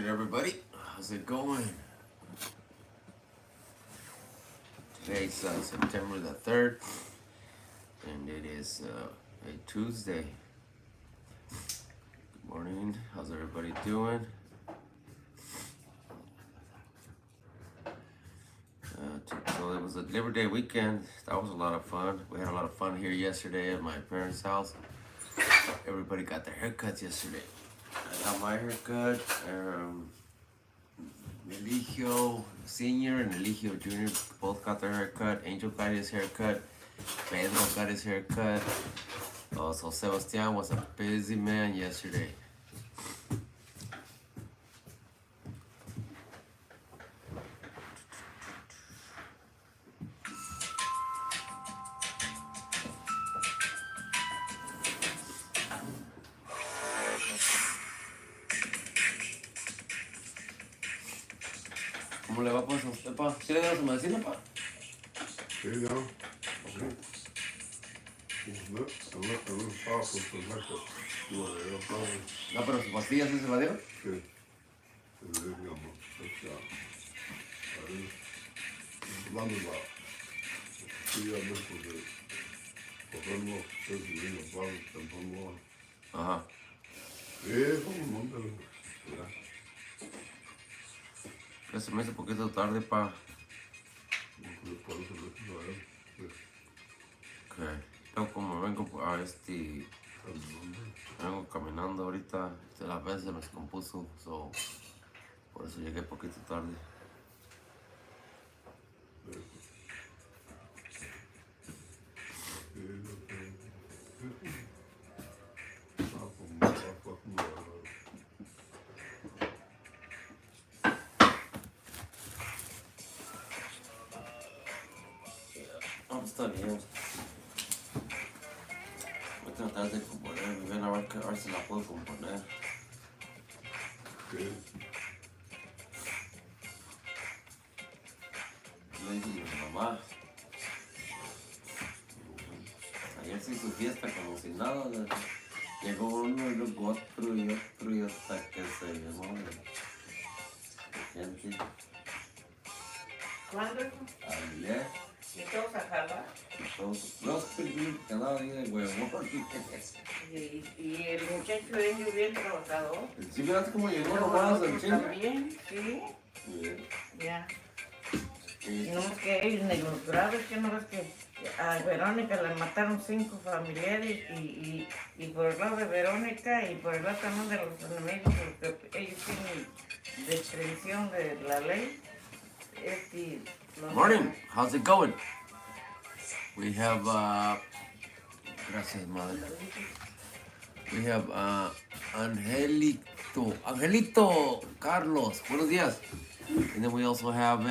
morning, everybody. How's it going? Today's September the 3rd, and it is a Tuesday. Good morning. How's everybody doing? So it was a Labor Day weekend. That was a lot of fun. We had a lot of fun here yesterday at my parents' house. Everybody got their haircuts yesterday. I got my haircut. Eligio Sr. and Eligio Jr. both got their haircut. Angel got his haircut. Pedro got his haircut. So Sebastian was a busy man yesterday. ¿Cómo le va pues a usted, pa? ¿Sí le dio su medicina, pa? Sí, ya. Sí. No estaba con su método. No, pero sus pastillas sí se la dieron. Sí. Sí, digamos. O sea, ahí, dando la pastilla de cogernos, es divino, padre, temprano. Ajá. Sí, como un montón. Ya se me hizo un poquito tarde, pa. Por eso le pido a él. Ok. Yo como vengo a vengo caminando ahorita, la vez se me descompuso, por eso llegué un poquito tarde. No, está bien. Voy a tratar de componer, ven a ver si la puedo componer. Sí. Le dije a mi mamá. Ayer se hizo fiesta como si nada. Llegó uno y luego otro y hasta que se llenó de gente. ¿Cuándo? Ayer. ¿Y todos a jalar? No, que andaba ahí de huevón. Y el muchacho es bien trabajador. Sí, miraste cómo llegó Pero nomás el nosotros chingo. también, sí. Bien. Ya. Y no es que ellos, ni los graves, que no es que a Verónica le mataron 5 familiares y por el lado de Verónica y por el lado también de los enemigos, porque ellos tienen descripción de la ley. Morning, how's it going? We have, gracias, madre. We have Angelito Carlos, buenos días. And then we also have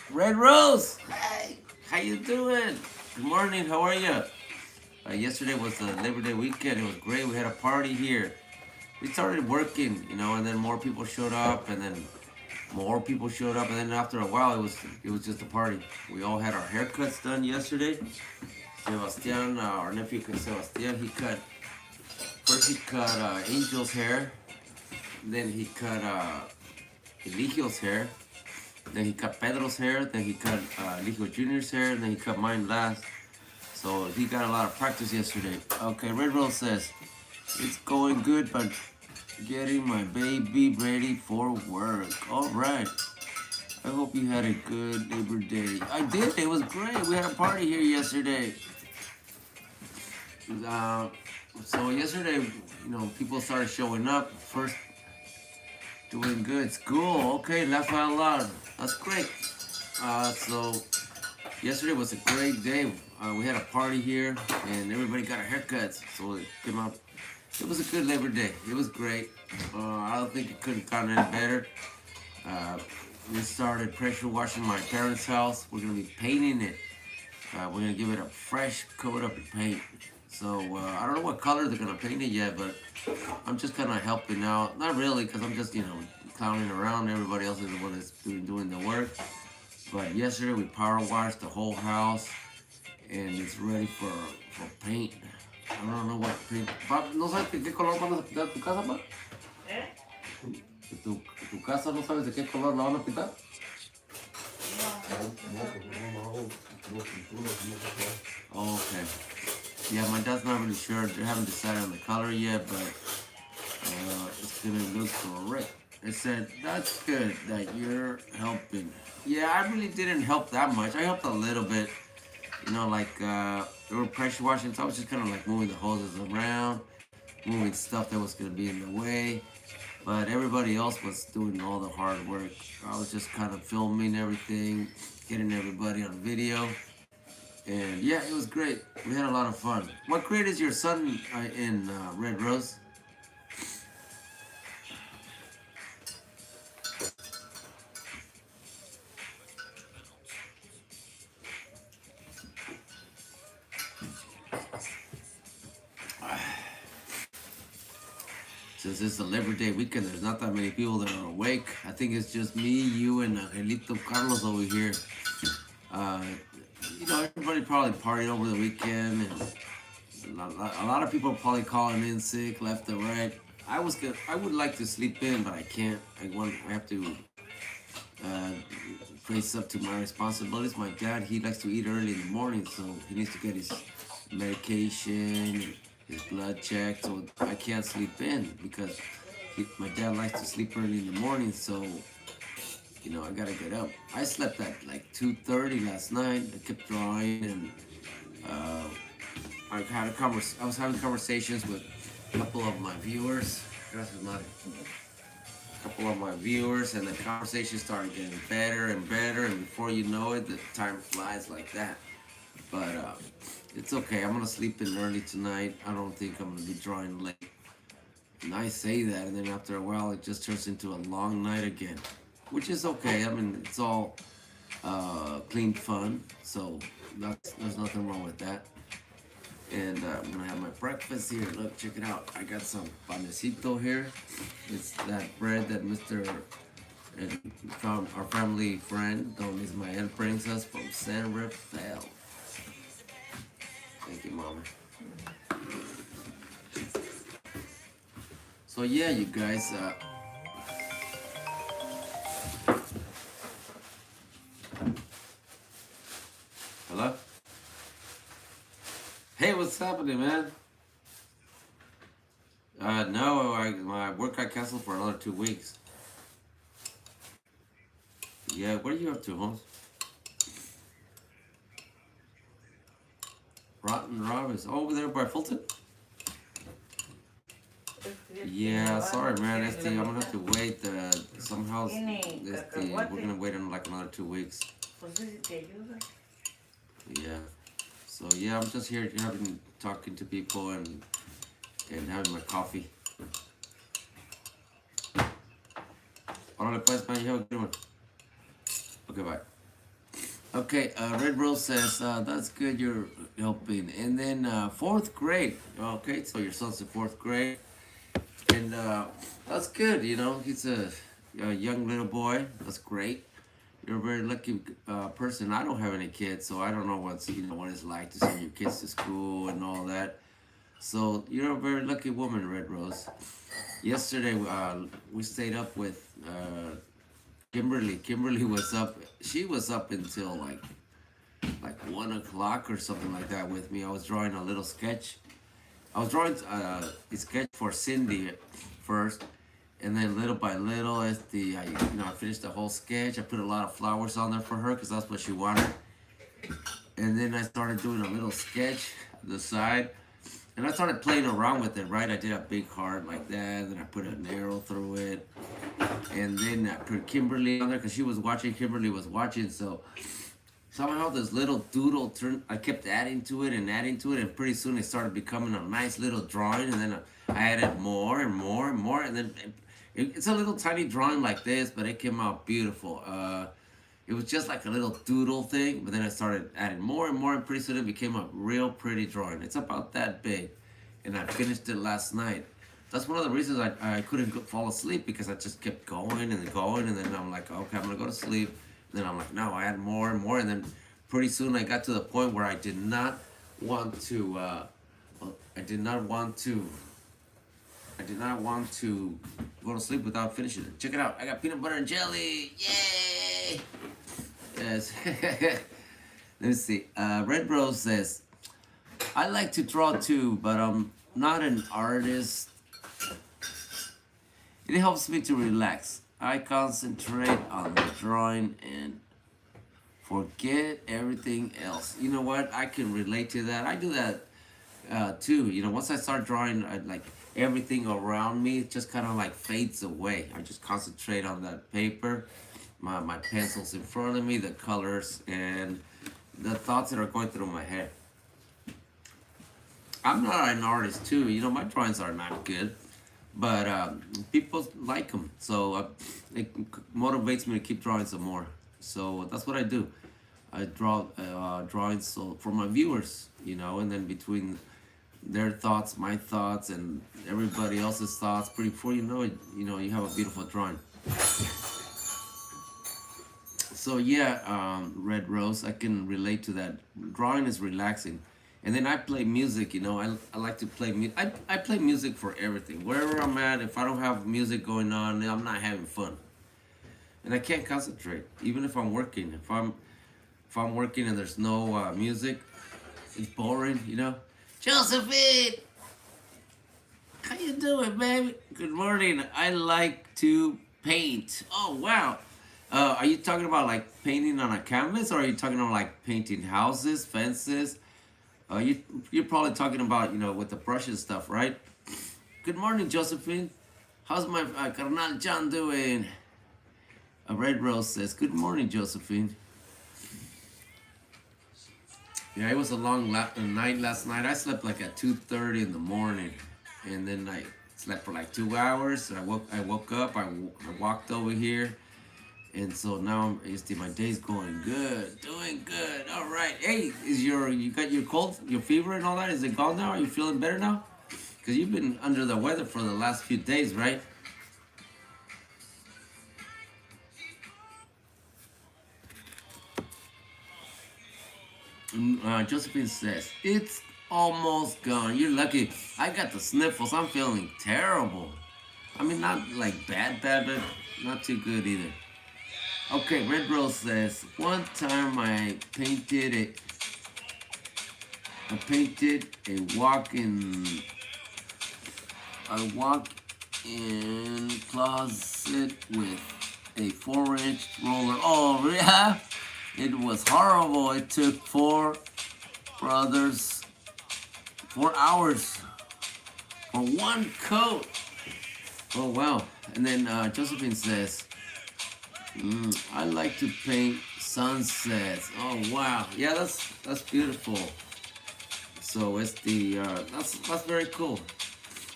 Red Rose. Hey, how you doing? Good morning, how are you? Yesterday was the Labor Day weekend. It was great. We had a party here. We started working, and then more people showed up, and then more people showed up, and then after a while, it was just a party. We all had our haircuts done yesterday. Sebastian, our nephew Sebastian, first he cut Angel's hair, then he cut Eligio's hair, then he cut Pedro's hair, then he cut Eligio Jr.'s hair, and then he cut mine last. So he got a lot of practice yesterday. Okay, Red Rose says, it's going good, but getting my baby ready for work. All right. I hope you had a good Labor Day. I did. It was great. We had a party here yesterday. So yesterday, people started showing up. First, doing good. School. Okay, laugh out loud. That's great. So yesterday was a great day. We had a party here, and everybody got our haircuts. So it came out. It was a good Labor Day. It was great. I don't think it could have gotten any better. We started pressure washing my parents' house. We're going to be painting it. We're going to give it a fresh coat of paint. So I don't know what color they're going to paint it yet, but I'm just kind of helping out. Not really, because I'm just, clowning around. Everybody else is the one that's doing the work. But yesterday we power washed the whole house, and it's ready for paint. I don't know what paint. Pap, ¿no sabes qué color van a pintar tu casa, pa? ¿Eh? tu casa no sabes de qué color la van a pintar? Oh, okay. Yeah, my dad's not really sure. They haven't decided on the color yet, but it's gonna look great. I said, that's good that you're helping. Yeah, I really didn't help that much. I helped a little bit. You know, like they were pressure washing, so I was just kind of like moving the hoses around, moving stuff that was gonna be in the way. But everybody else was doing all the hard work. I was just kind of filming everything, getting everybody on video. And yeah, it was great. We had a lot of fun. What grade is your son in, Red Rose? Since it's a Labor Day weekend, there's not that many people that are awake. I think it's just me, you, and Angelito Carlos over here. Uh, you know, everybody probably partied over the weekend, and a lot of people are probably calling in sick left and right. I would like to sleep in, but I can't. I have to face up to my responsibilities. My dad, he likes to eat early in the morning, so he needs to get his medication, his blood checked. So I can't sleep in because my dad likes to sleep early in the morning. So you know, I gotta get up. I slept at like 2:30 last night. I kept drawing, and I was having conversations with a couple of my viewers. Gracias, madre. A couple of my viewers, and the conversation started getting better and better, and before you know it, the time flies like that. But it's okay. I'm gonna sleep in early tonight. I don't think I'm gonna be drawing late. And I say that, and then after a while, it just turns into a long night again, which is okay. I mean, it's all clean fun, so there's nothing wrong with that. And I'm gonna have my breakfast here. Look, check it out. I got some panecito here. It's that bread that Mr. From our family friend Don Ismael brings us from San Rafael. Thank you, Mama. So yeah, you guys. Hello? Hey, what's happening, man? No, my work got canceled for another 2 weeks. Yeah, what are you up to, Holmes? Rotten Rob is over there by Fulton? Yeah, sorry, man. I'm gonna have to wait. Somehow, we're gonna wait in like another 2 weeks. Yeah. So yeah, I'm just here talking to people and having my coffee. Órale pues, man, you have a good one. Okay, bye. Okay, Red Rose says, that's good, you're helping. And then 4th grade. Okay, so your son's in 4th grade. And that's good, you know, he's a young little boy. That's great. You're a very lucky person. I don't have any kids, so I don't know what it's like to send your kids to school and all that. So you're a very lucky woman, Red Rose. Yesterday we stayed up with Kimberly. Kimberly was up. She was up until like 1 o'clock or something like that with me. I was drawing a little sketch. I was drawing a sketch for Cindy first. And then little by little, I finished the whole sketch. I put a lot of flowers on there for her because that's what she wanted. And then I started doing a little sketch on the side. And I started playing around with it, right? I did a big heart like that. Then I put an arrow through it. And then I put Kimberly on there because she was watching. Kimberly was watching. So somehow this little doodle I kept adding to it. And pretty soon it started becoming a nice little drawing. And then I added more and more and more. And then it's a little tiny drawing like this, but it came out beautiful. It was just like a little doodle thing, but then I started adding more and more, and pretty soon it became a real pretty drawing. It's about that big, and I finished it last night. That's one of the reasons I couldn't fall asleep, because I just kept going and going, and then I'm like, okay, I'm gonna go to sleep. And then I'm like, no, I add more and more, and then pretty soon I got to the point where I did not want to I did not want to go to sleep without finishing it. Check it out. I got peanut butter and jelly. Yay! Yes. Let me see. Red Rose says, I like to draw too, but I'm not an artist. It helps me to relax. I concentrate on the drawing and forget everything else. You know what? I can relate to that. I do that too. You know, once I start drawing, like everything around me just kind of like fades away. I just concentrate on that paper, my pencils in front of me, the colors, and the thoughts that are going through my head. I'm not an artist too. You know, my drawings are not good, but people like them, so it motivates me to keep drawing some more. So that's what I do. I draw drawings so for my viewers, you know, and then between their thoughts, my thoughts, and everybody else's thoughts, pretty before you know it, you have a beautiful drawing. So yeah, Red Rose, I can relate to that. Drawing is relaxing. And then I play music, you know. I like to play music. I play music for everything. Wherever I'm at, if I don't have music going on, I'm not having fun. And I can't concentrate, even if I'm working. If I'm working and there's no music, it's boring, you know. Josephine, how you doing, baby? Good morning. I like to paint. Oh wow. Are you talking about like painting on a canvas, or are you talking about like painting houses, fences? You're probably talking about, with the brush and stuff, right? Good morning, Josephine. How's my carnal John doing? Red Rose says, good morning, Josephine. Yeah, it was a long night last night. I slept like at 2:30 in the morning, and then I slept for like 2 hours. I woke up. I walked over here. And so now my day's going good, doing good. All right. Hey, you got your cold, your fever and all that? Is it gone now? Are you feeling better now? Because you've been under the weather for the last few days, right? Josephine says, it's almost gone. You're lucky. I got the sniffles. I'm feeling terrible. I mean, not like bad, but not too good either. Okay, Red Rose says, one time I painted a walk-in closet with a 4-inch roller. Oh, yeah? It was horrible. It took 4 hours for one coat. Oh, wow. And then Josephine says, I like to paint sunsets. Oh wow, yeah, that's beautiful. So it's that's very cool.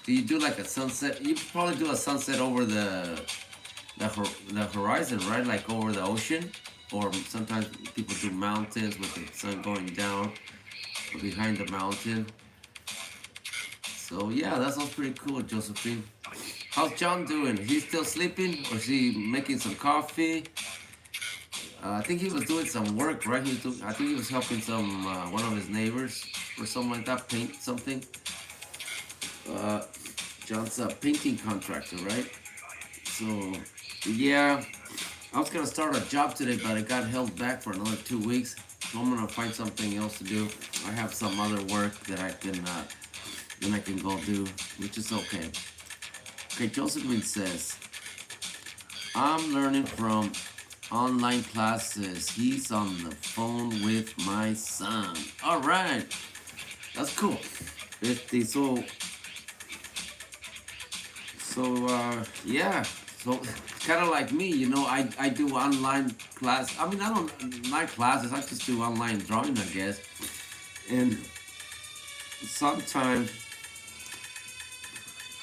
Do you do like a sunset? You probably do a sunset over the horizon, right? Like over the ocean, or sometimes people do mountains with the sun going down or behind the mountain. So yeah, that sounds pretty cool, Josephine. How's John doing? He's still sleeping, or is he making some coffee? I think he was doing some work, right? I think he was helping one of his neighbors or something like that, paint something. John's a painting contractor, right? So, yeah, I was gonna start a job today, but I got held back for another 2 weeks. So I'm gonna find something else to do. I have some other work that I can go do, which is okay. Okay, Josephine says, I'm learning from online classes. He's on the phone with my son. All right, that's cool. Yeah. So kind of like me, I do online class. I mean, I don't like classes. I just do online drawing, I guess. And sometimes,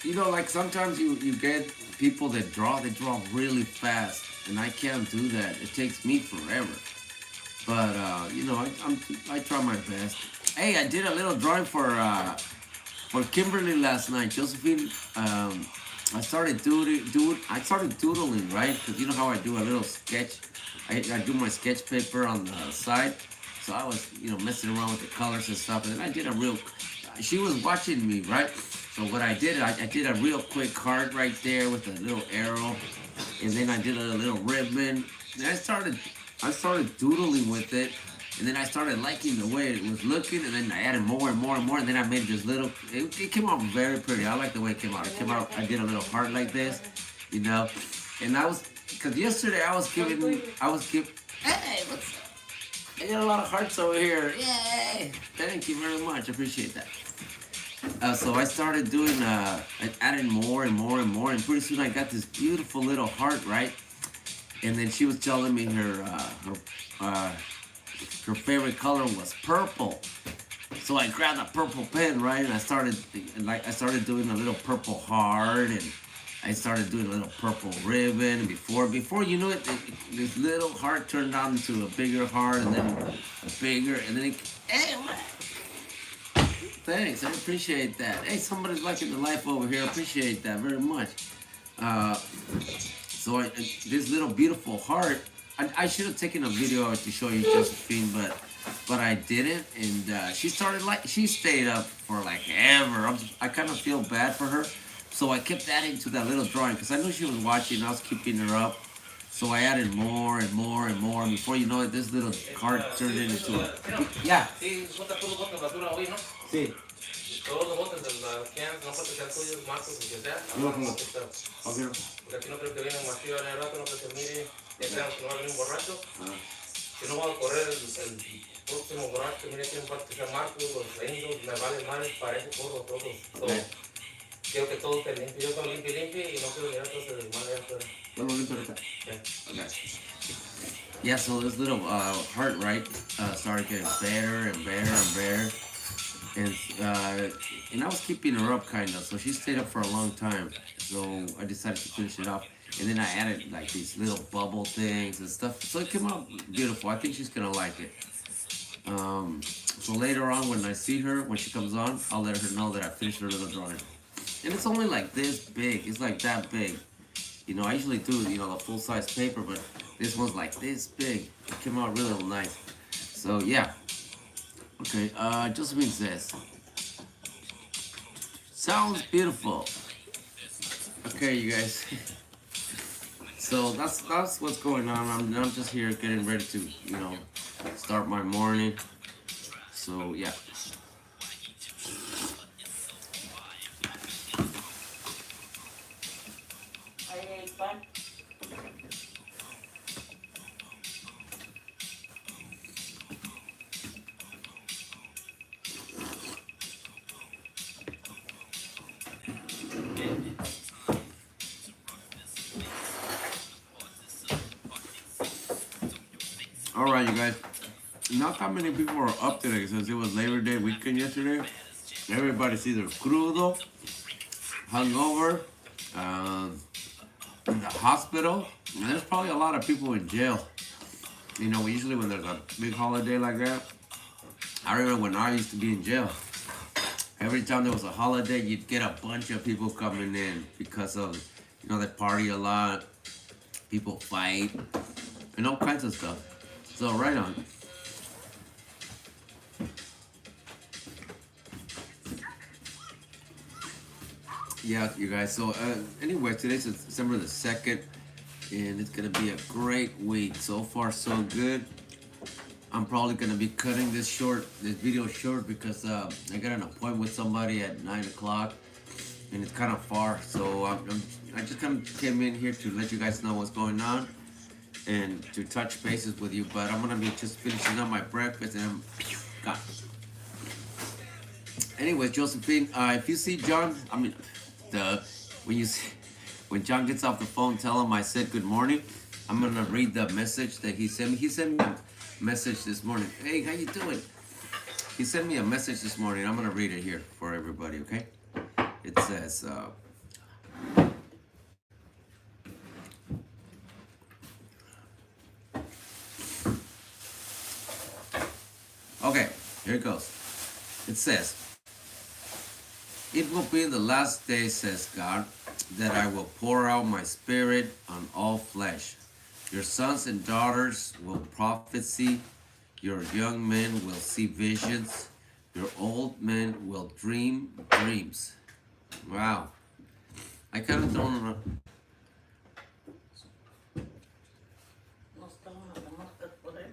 like sometimes you get people that they draw really fast, and I can't do that. It takes me forever. But I try my best. Hey, I did a little drawing for Kimberly last night. Josephine, I started doodling, right? Because you know how I do a little sketch. I do my sketch paper on the side. So I was, messing around with the colors and stuff. And then I did she was watching me, right? So what I did did a real quick heart right there with a little arrow, and then I did a little ribbon. And I started doodling with it, and then I started liking the way it was looking, and then I added more and more and more, and then I made this little. It came out very pretty. I like the way it came out. It came out. I did a little heart like this, you know, and because yesterday I was giving. Hey, what's up? I got a lot of hearts over here. Yay! Thank you very much. I appreciate that. So I started doing, adding more and more and more, and pretty soon I got this beautiful little heart, right? And then she was telling me her favorite color was purple. So I grabbed a purple pen, right? And I started doing a little purple heart, and I started doing a little purple ribbon. And before you know it, this little heart turned out into a bigger heart, and then a bigger, and then hey, what? Thanks, I appreciate that. Hey, somebody's liking the life over here. I appreciate that very much. So this little beautiful heart, I should have taken a video to show you Josephine, but I didn't, and she stayed up for like ever. I kind of feel bad for her, so I kept adding to that little drawing because I knew she was watching. I was keeping her up, so I added more and more and more. And before you know it, this little heart turned into a yeah. Sí. Todos los botes de la cans, no falta que sean tuyos, Marcos, o que sea. Okay. Porque aquí no creo que viene un martillo en el rato, no creo que mire, ya sabemos que no va a venir un borracho. Si no va a correr el próximo borracho, que mire, tiene un parte que sea Marcos, los Windows, me vale mal, parece porro, todos. Quiero que todo esté limpio. Yo estoy limpio y no quiero mirar todo ese desmadre afuera. Okay. Yeah, so this little heart, right, started getting better and better and better. And I was keeping her up kind of, so she stayed up for a long time. So I decided to finish it off, and then I added like these little bubble things and stuff. So it came out beautiful. I think she's gonna like it. So later on, when I see her, when she comes on, I'll let her know that I finished her little drawing. And it's only like this big. It's like that big. You know, I usually do the full-size paper, but this one's like this big. It came out really nice. So yeah. Okay, Josephine says, sounds beautiful. Okay, you guys. So that's what's going on. I'm just here getting ready to, start my morning. So yeah. All right, you guys. Not that many people are up today since it was Labor Day weekend yesterday. Everybody's either crudo, hungover, in the hospital, and there's probably a lot of people in jail. Usually when there's a big holiday like that, I remember when I used to be in jail. Every time there was a holiday, you'd get a bunch of people coming in because of, they party a lot, people fight, and all kinds of stuff. So right on. Yeah, you guys. So anyway, today's December the 2nd, and it's gonna be a great week. So far, so good. I'm probably gonna be cutting this video short because I got an appointment with somebody at 9 o'clock, and it's kind of far. So I just kind of came in here to let you guys know what's going on and to touch bases with you. But I'm gonna be just finishing up my breakfast and I'm gone. Anyways, Josephine, if you see John, when John gets off the phone, tell him I said good morning. I'm gonna read the message that he sent me. He sent me a message this morning. Hey, how you doing? He sent me a message this morning. I'm gonna read it here for everybody, okay? It says, okay, here it goes. It says, it will be the last day, says God, that I will pour out my spirit on all flesh. Your sons and daughters will prophesy. Your young men will see visions. Your old men will dream dreams. Wow. I kind of don't know. No estaban las moscas por ahí.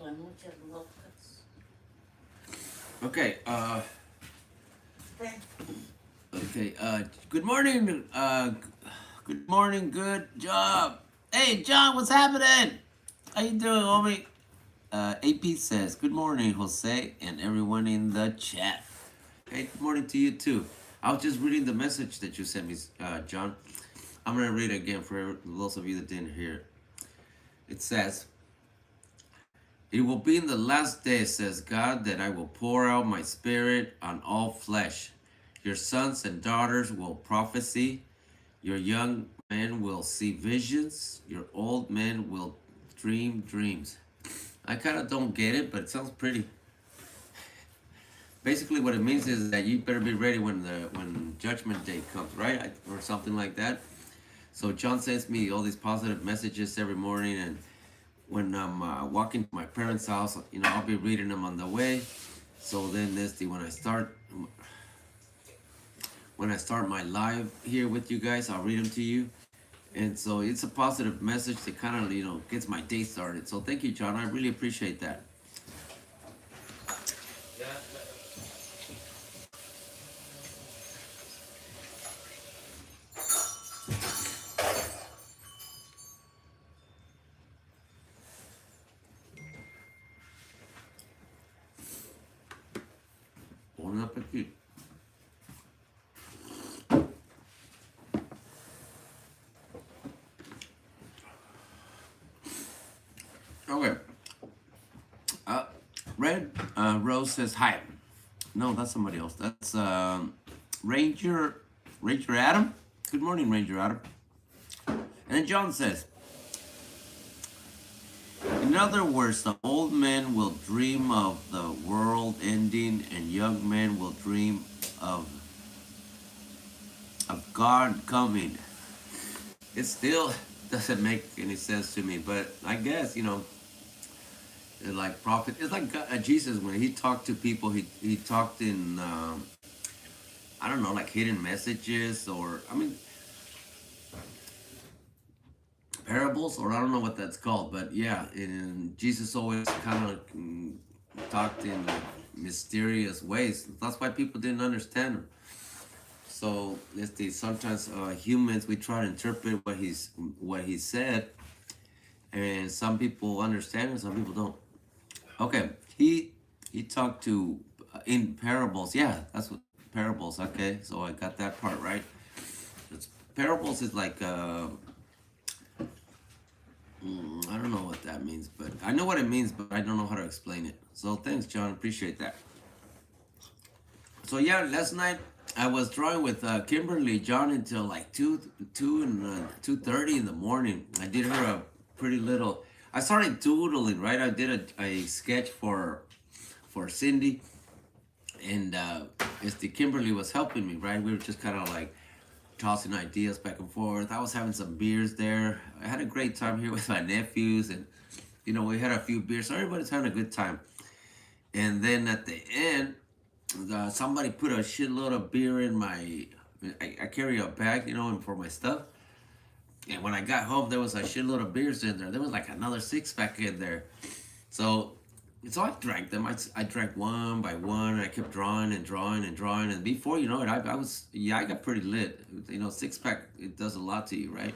Hay muchas moscas. Okay, Ven. okay, good morning, good morning, good job. Hey, John, what's happening? How you doing, homie? AP says, good morning, Jose, and everyone in the chat. Hey, good morning to you, too. I was just reading the message that you sent me, John. I'm going to read it again for those of you that didn't hear it. It says, it will be in the last days, says God, that I will pour out my spirit on all flesh. Your sons and daughters will prophesy. Your young men will see visions. Your old men will dream dreams. I kind of don't get it, but it sounds pretty. Basically, what it means is that you better be ready when Judgment Day comes, right? Or something like that. So John sends me all these positive messages every morning, and when I'm walking to my parents' house, you know, I'll be reading them on the way. So then, when I start my live here with you guys, I'll read them to you. And so it's a positive message that kind of, you know, gets my day started. So thank you, John. I really appreciate that. Yeah. Bon appetit. Okay. Red Rose says hi. No, that's somebody else. That's Ranger Adam. Good morning, Ranger Adam. And then John says, in other words, the old men will dream of the world ending, and young men will dream of God coming. It still doesn't make any sense to me, but I guess, you know, it's like prophet. It's like God, Jesus, when he talked to people, he talked in I don't know, like hidden messages, or I mean parables, or I don't know what that's called, but yeah, and Jesus always kind of talked in like mysterious ways. That's why people didn't understand him. So sometimes humans, we try to interpret what he said, and some people understand and some people don't. Okay, he talked to in parables. Yeah, that's what parables. Okay, so I got that part right. Parables is like I don't know what that means, but I know what it means, but I don't know how to explain it. So thanks, John. Appreciate that. So yeah, last night I was drawing with Kimberly John until like 2:30 in the morning. I did her a pretty little. I started doodling, right? I did a sketch for Cindy, and Kimberly was helping me, right? We were just kind of like tossing ideas back and forth. I was having some beers there. I had a great time here with my nephews, and you know, we had a few beers. So everybody's having a good time. And then at the end, somebody put a shitload of beer in my. I carry a bag, you know, for my stuff. And when I got home, there was a shitload of beers in there. There was like another 6-pack in there. So I drank them. I drank one by one. And I kept drawing and drawing and drawing. And before you know it, I got pretty lit. You know, 6-pack, it does a lot to you, right?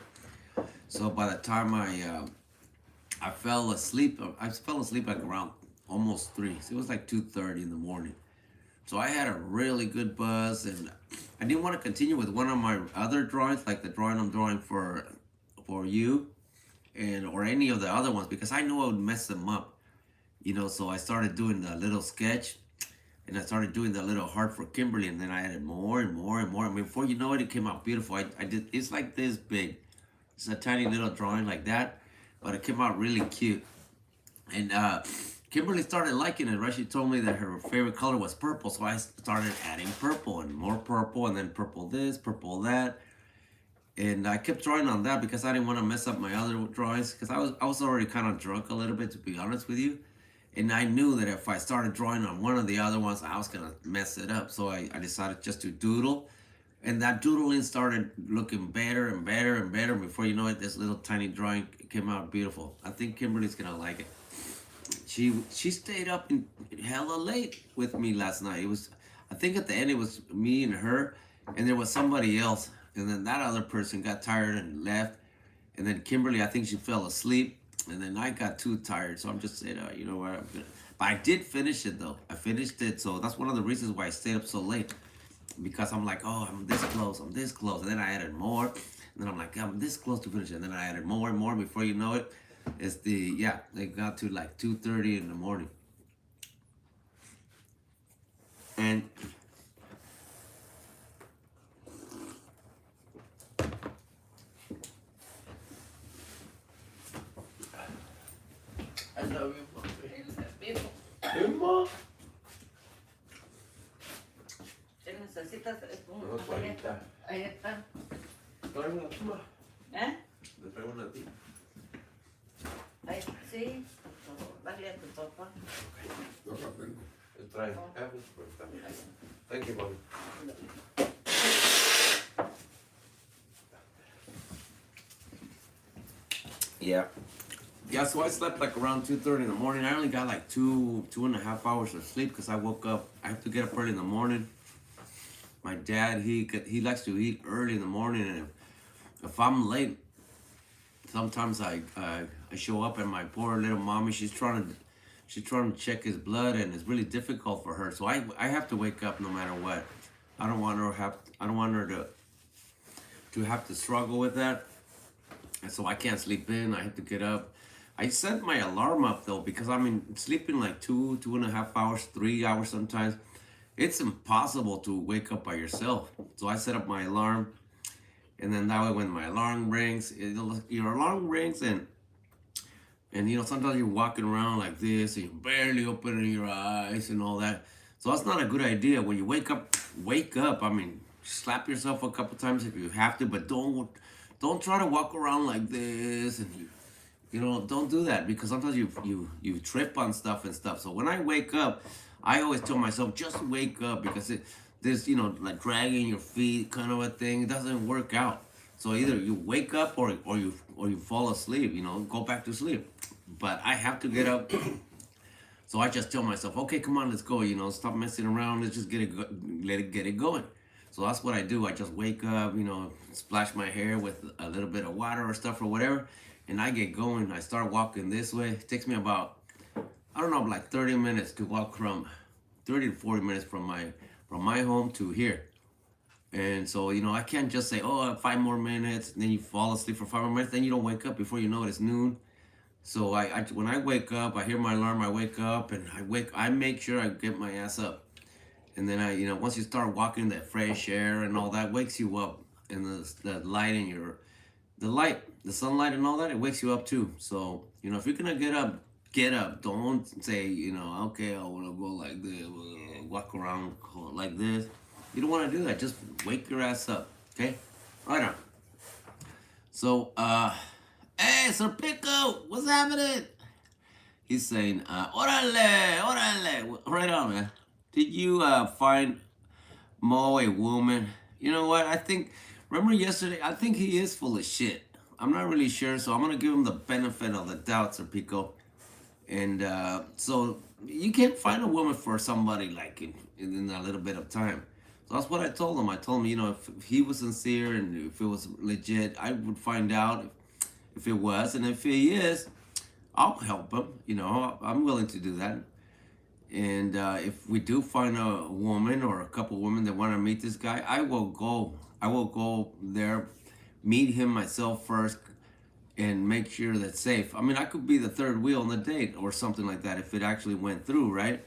So by the time I fell asleep like around almost 3. So it was like 2:30 in the morning. So I had a really good buzz, and I didn't want to continue with one of my other drawings, like the drawing I'm drawing for you, or any of the other ones, because I knew I would mess them up, you know. So I started doing the little sketch, and I started doing the little heart for Kimberly, and then I added more and more and more. I mean, before you know it, it came out beautiful. I did. It's like this big. It's a tiny little drawing like that, but it came out really cute, and Kimberly started liking it, right? She told me that her favorite color was purple, so I started adding purple and more purple, and then purple this, purple that, and I kept drawing on that because I didn't want to mess up my other drawings, because I was already kind of drunk a little bit, to be honest with you, And I knew that if I started drawing on one of the other ones, I was gonna mess it up. So I decided just to doodle, and that doodling started looking better and better and better. Before you know it, this little tiny drawing came out beautiful. I think Kimberly's gonna like it. She stayed up in hella late with me last night. It was, I think at the end it was me and her, and there was somebody else, and then that other person got tired and left, and then Kimberly, I think she fell asleep, and then I got too tired, so I'm just saying, you know what, I'm gonna. But I did finish it though. I finished it, so that's one of the reasons why I stayed up so late, because I'm like, oh, I'm this close, and then I added more, and then I'm like, I'm this close to finish it, and then I added more and more. Before you know it, it's it got to like 2:30 in the morning, and I love you, mommy. Emma. Si necesitas No, una galleta, ahí está. Trae una tuma. ¿Eh? Le traigo una tía. Ahí, sí, por favor, dale a tu papá. Yo acá tengo. Le trae. Thank you, mommy. Yeah. Yeah, so I slept like around 2:30 in the morning. I only got like 2.5 hours of sleep because I woke up. I have to get up early in the morning. My dad, he likes to eat early in the morning, and if I'm late, sometimes I show up and my poor little mommy, she's trying to check his blood, and it's really difficult for her. So I have to wake up no matter what. I don't want her to have to struggle with that. And so I can't sleep in. I have to get up. I set my alarm up though, because I mean sleeping like 2.5 hours, 3 hours sometimes. It's impossible to wake up by yourself. So I set up my alarm, and then that way when my alarm rings, your alarm rings, and you know, sometimes you're walking around like this and you're barely opening your eyes and all that. So that's not a good idea. When you wake up. I mean, slap yourself a couple times if you have to, but don't try to walk around like this, and you know, don't do that, because sometimes you trip on stuff and stuff. So when I wake up, I always tell myself, just wake up, because this, you know, like dragging your feet kind of a thing, it doesn't work out. So either you wake up or you fall asleep, you know, go back to sleep. But I have to get up. So I just tell myself, okay, come on, let's go, you know, stop messing around, let's just get it going. So that's what I do. I just wake up, you know, splash my hair with a little bit of water or stuff or whatever, and I get going. I start walking this way. It takes me about, I don't know, like 30 minutes to walk from 30 to 40 minutes from my home to here. And so, you know, I can't just say, oh, 5 more minutes, and then you fall asleep for 5 more minutes, then you don't wake up before you know it, it's noon. So when I wake up, I hear my alarm, I wake up, and I make sure I get my ass up. And then you know, once you start walking, that fresh air and all that wakes you up, and the light in the sunlight and all that, it wakes you up too. So, you know, if you're gonna get up. Don't say, you know, okay, I wanna go like this, walk around like this. You don't wanna do that. Just wake your ass up, okay? Right on. So, hey, Sir Pico, what's happening? He's saying, orale. Right on, man. Did you find Mo a woman? You know what? Remember yesterday? I think he is full of shit. I'm not really sure, so I'm going to give him the benefit of the doubt, Sir Pico. And so you can't find a woman for somebody like in a little bit of time. So that's what I told him. I told him, you know, if he was sincere and if it was legit, I would find out if it was. And if he is, I'll help him. You know, I'm willing to do that. And if we do find a woman or a couple women that want to meet this guy, I will go there, meet him myself first, and make sure that's safe. I mean, I could be the third wheel on the date or something like that if it actually went through, right?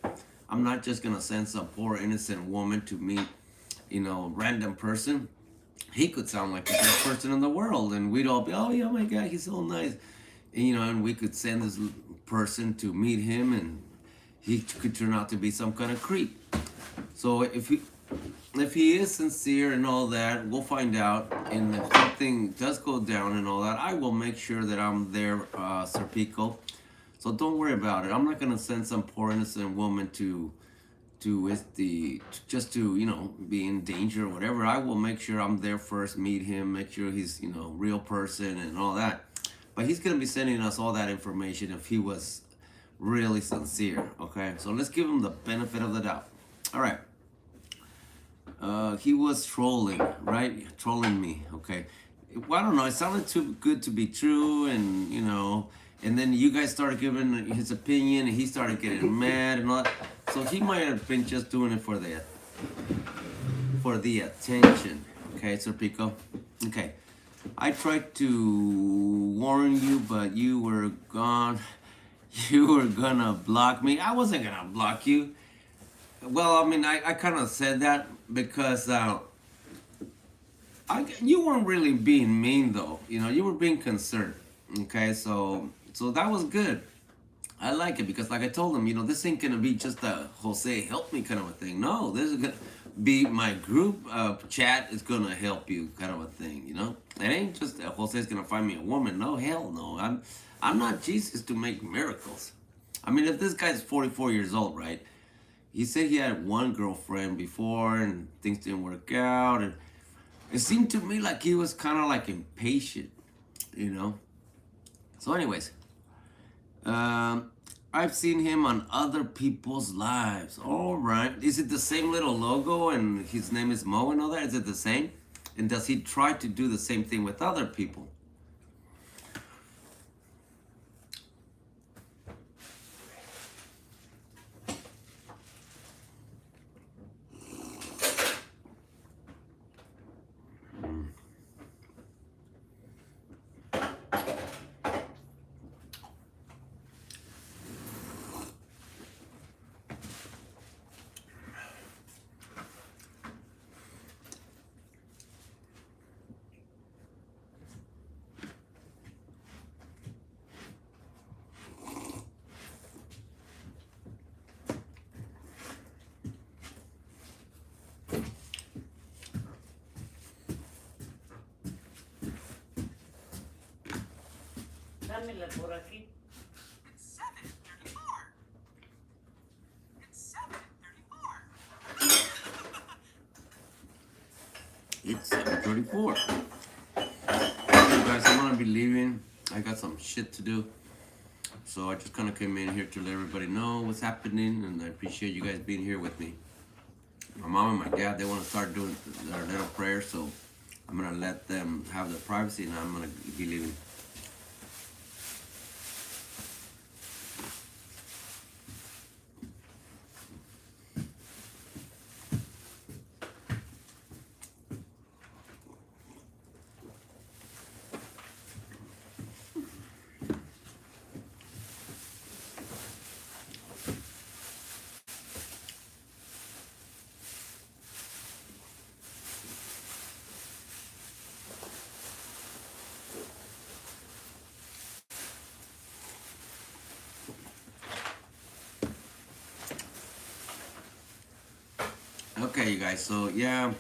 I'm not just gonna send some poor innocent woman to meet, you know, random person. He could sound like the best person in the world, and we'd all be, oh yeah, my God, he's so nice. And, you know, and we could send this person to meet him, and he could turn out to be some kind of creep. So if he is sincere and all that, we'll find out. And if something does go down and all that, I will make sure that I'm there, Sir Pico. So So don't worry about it. I'm not gonna send some poor innocent woman just to be in danger or whatever. I will make sure I'm there first, meet him, make sure he's real person and all that. But he's gonna be sending us all that information if he was really sincere. Okay, so let's give him the benefit of the doubt. All right. He was trolling, right? Trolling me. Okay. Well, I don't know. It sounded too good to be true, and and then you guys started giving his opinion, and he started getting mad and all that. So he might have been just doing it for the attention. Okay, Sir Pico. Okay, I tried to warn you, but you were gone. You were gonna block me. I wasn't gonna block you. Well, I mean, I kind of said that because you weren't really being mean though. You were being concerned. Okay, so that was good. I like it because, like I told him, this ain't gonna be just a Jose help me kind of a thing. No, this is gonna be my group chat is gonna help you kind of a thing. It ain't just Jose's gonna find me a woman. No, hell no. I'm not Jesus to make miracles. I mean, if this guy's 44 years old, right? He said he had one girlfriend before and things didn't work out, and it seemed to me like he was kind of like impatient. So anyways, I've seen him on other people's lives. All right. Is it the same little logo and his name is Mo and all that? Is it the same? And does he try to do the same thing with other people? Dámela por aquí. It's 7:34. It's 7:34. It's 7:34. Okay, guys, I'm gonna be leaving. I got some shit to do. So I just kind of came in here to let everybody know what's happening, and I appreciate you guys being here with me. My mom and my dad, they want to start doing their little prayer, so I'm gonna let them have their privacy, and I'm gonna be leaving. Okay, you guys. So yeah,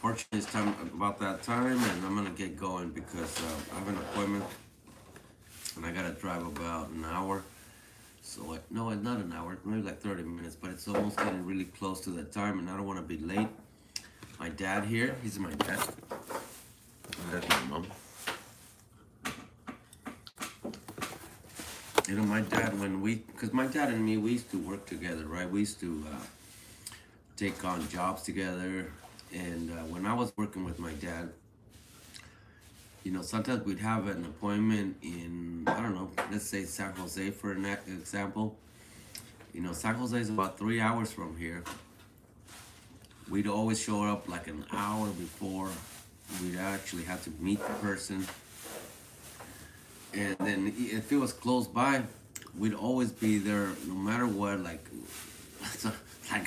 fortunately, it's time about that time, and I'm gonna get going because I have an appointment, and I gotta drive about an hour. So no, it's not an hour, maybe like 30 minutes, but it's almost getting really close to that time, and I don't want to be late. My dad here, he's my dad. And that's my mom. My dad, because my dad and me, we used to work together, right? We used to take on jobs together, and when I was working with my dad, sometimes we'd have an appointment in, I don't know, let's say San Jose for an example. San Jose is about 3 hours from here. We'd always show up like an hour before. We'd actually have to meet the person. And then if it was close by, we'd always be there no matter what, like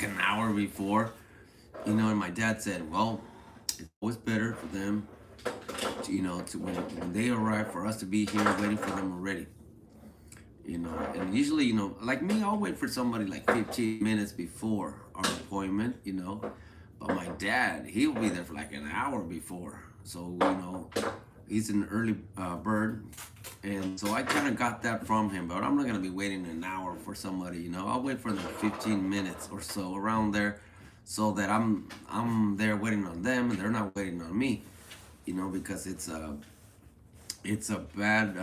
an hour before. And my dad said, well, it's always better for them to when they arrive, for us to be here waiting for them already. And usually, like me, I'll wait for somebody like 15 minutes before our appointment, But my dad, he'll be there for like an hour before. So, he's an early bird, and so I kind of got that from him. But I'm not gonna be waiting an hour for somebody, you know. I'll wait for the 15 minutes or so around there, so that I'm there waiting on them and they're not waiting on me, you know, because it's a bad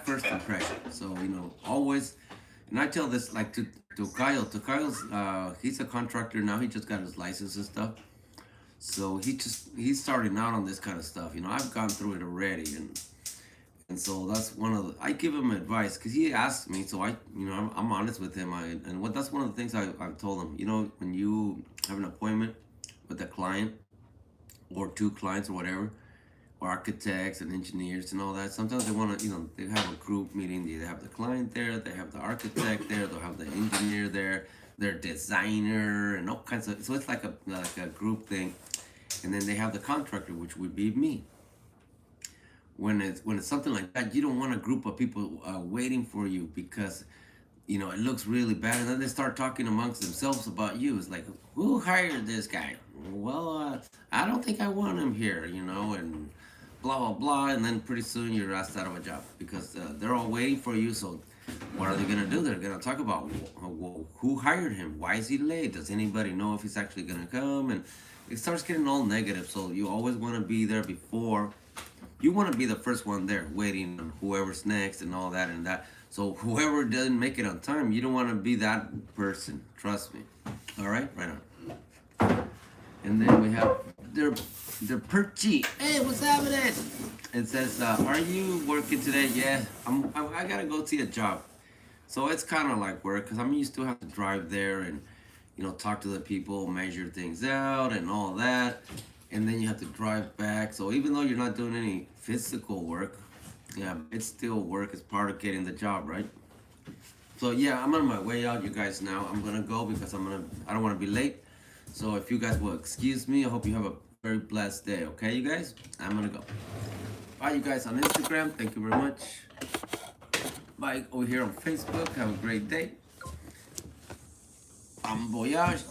first impression. So you know, always, and I tell this like to Kyle. To Kyle's, he's a contractor now. He just got his license and stuff. So he's starting out on this kind of stuff. You know, I've gone through it already, and so that's one of the, I give him advice because he asks me. So I'm honest with him. That's one of the things I've told him. You know, when you have an appointment with a client or two clients or whatever, or architects and engineers and all that. Sometimes they want to, you know, they have a group meeting. They have the client there, they have the architect there, they'll have the engineer there, their designer, and all kinds of. So it's like a group thing, and then they have the contractor, which would be me. When it's something like that, you don't want a group of people waiting for you because, you know, it looks really bad, and then they start talking amongst themselves about you. It's like, who hired this guy? Well, I don't think I want him here, you know, and blah blah blah, and then pretty soon you're asked out of a job because they're all waiting for you. So what are they gonna do? They're gonna talk about who hired him, why is he late, does anybody know if he's actually gonna come, and it starts getting all negative. So you always want to be there before. You want to be the first one there, waiting on whoever's next and all that and that. So whoever doesn't make it on time, you don't want to be that person. Trust me. All right, right on. And then we have their Perchy. Hey, what's happening? It says, are you working today? Yeah, I gotta go see a job. So it's kind of like work because I'm used to have to drive there and, you know, talk to the people, measure things out and all that. And then you have to drive back. So even though you're not doing any physical work, yeah, it's still work. It's part of getting the job, right? So yeah, I'm on my way out, you guys. Now I'm gonna go because I don't want to be late. So if you guys will excuse me, I hope you have a very blessed day. Okay, you guys? I'm gonna go. Bye, you guys on Instagram. Thank you very much. Bye over here on Facebook. Have a great day. Bon voyage.